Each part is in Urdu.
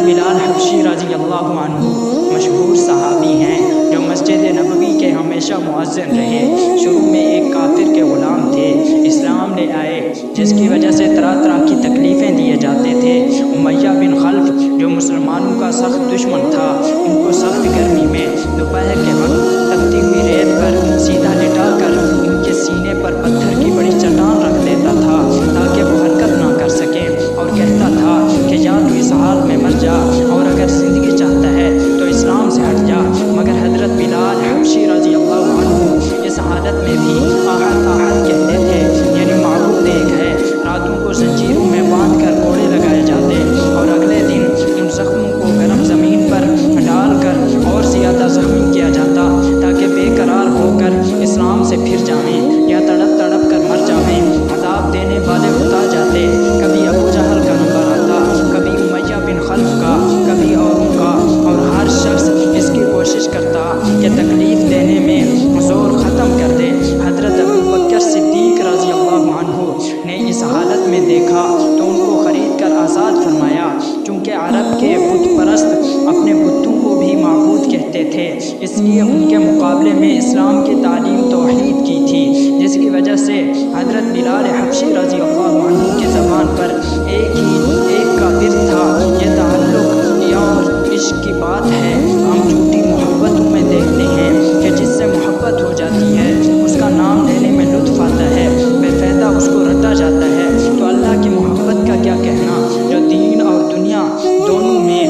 بلال حبشی رضی اللہ عنہ مشہور صحابی ہیں جو مسجد نبوی کے ہمیشہ مؤذن رہے۔ شروع میں ایک کافر کے غلام تھے، اسلام لے آئے، جس کی وجہ سے طرح طرح کی تکلیفیں دیے جاتے تھے۔ امیہ بن خلف جو مسلمانوں کا سخت دشمن تھا، ان کو سخت گرمی میں دوپہر کے وقت تپتی ہوئی ریت پر سیدھا لٹا کر ان کے سینے پر پتھر کی بڑی چٹان رکھ دیتا تھا تاکہ وہ حرکت نہ کر سکے، اور کہتا تھا کہ یا تو اس حال میں مر جا، اور اگر زندگی چاہتا ہے تو اسلام سے ہٹ جا۔ مگر حضرت بلال حبشی رضی اللہ عنہ اس حالت میں بھی احد احد کہتے تھے، یعنی معبود ایک ہے۔ راتوں کو زنجیروں میں باندھ کر کوڑے لگائے جاتے اور اگلے دن ان زخموں کو گرم زمین پر ڈال کر اور زیادہ زخمی کیا جاتا تاکہ بے قرار ہو کر اسلام سے پھر جائیں یا تڑپ تڑپ کر مر جائیں۔ عذاب دینے والے اتا جاتے، کبھی ابو جہل کا نمبر آتا، کبھی امیہ بن خلف کا، کبھی اوروں کا، اور ہر شخص اس کی کوشش کرتا کہ تکلیف دینے میں زور ختم کر دے۔ حضرت ابوبکر صدیق رضی اللہ عنہ نے اس حالت میں دیکھا تو ان کو خرید کر آزاد فرمایا۔ چونکہ عرب کے بت پرست اپنے بتوں کو بھی معبود کہتے تھے، اس لیے ان کے مقابلے میں اسلام کی تعلیم توحید کی تھی، جس کی وجہ سے حضرت بلال حبشی رضی اللہ عنہ کی زبان پر ایک کا ورد تھا، یہ تعلق یا عشق کی بات ہے۔ ہم جھوٹی محبتوں میں دیکھتے ہیں کہ جس سے محبت ہو جاتی ہے اس کا نام لینے میں لطف آتا ہے، بے فائدہ اس کو رٹا جاتا ہے، تو اللہ کی محبت کا کیا کہنا جو دین اور دنیا دونوں میں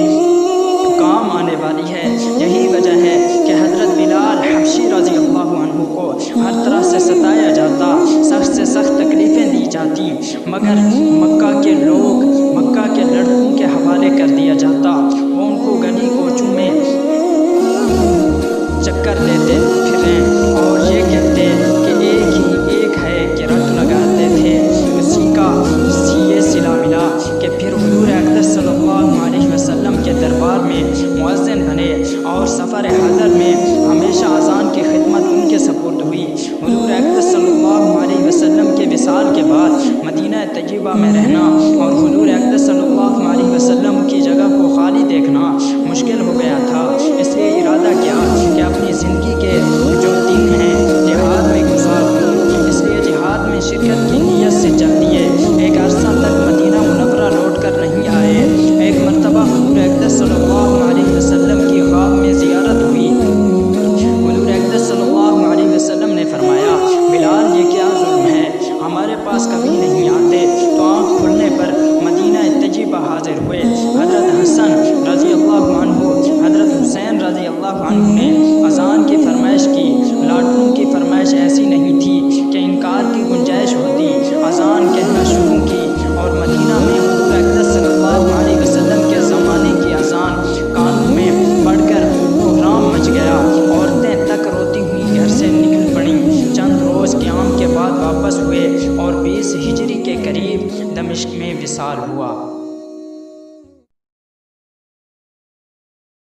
کام آنے والی ہے۔ یہی وجہ ہے کہ حضرت بلال حبشی رضی اللہ عنہ کو ہر طرح سے ستایا جاتا، سخت سے سخت تکلیفیں دی جاتی، مگر مکہ کے لڑکوں کے حوالے کر دیا جاتا۔ وہ ان کو گلی کوچوں میں چکر دیتے پھریں اور یہ کہتے کہ ایک ہے کہ رٹ لگاتے تھے، اسی یہ صلہ ملا کہ پھر حضور اقدس صلی اللہ علیہ وسلم کے دربار میں مؤذن بنے اور سفر حضر میں ہمیشہ اذان کی خدمت ان کے سپرد ہوئی۔ حضور اقدس صلی اللہ علیہ وسلم کے وصال کے بعد مدینہ طیبہ میں رہنا اور حضور اقدس صلی اللہ علیہ وسلم کی جگہ کو خالی دیکھنا مشکل ہو گیا تھا، اس لیے ارادہ کیا کہ اپنی زندگی کے جو دن ہیں جہاد میں گزار دوں، اس لیے جہاد میں شرکت کی نیت سے چل دیے۔ ایک عرصہ تک مدینہ منورہ لوٹ کر نہیں آئے۔ ایک مرتبہ حضور اقدس صلی اللہ علیہ وسلم کی خواب میں زیارت ہوئی۔ حضور اقدس صلی اللہ علیہ وسلم نے فرمایا، بلال یہ کیا ظلم ہے، ہمارے پاس کبھی نہیں آتے۔ تو آنکھ کھلنے پر مدینہ طیبہ حاضر ہوئے۔ حضرت حسن رضی اللہ عنہ، حضرت حسین رضی اللہ عنہ نے اذان کی فرمائش کی۔ لاٹوں کی فرمائش ایسی نہیں تھی کہ انکار کی گنجائش ہوتی۔ اذان کہنا شروع کی اور مدینہ میں حضور اقدس صلی اللہ علیہ وسلم کے زمانے کی اذان کانوں میں پڑھ کر بحرام مچ گیا۔ عورتیں تک روتی ہوئی گھر سے نکل پڑیں۔ چند روز قیام کے بعد واپس ہوئے اور 20 ہجری کے قریب دمشق میں وصال ہوا۔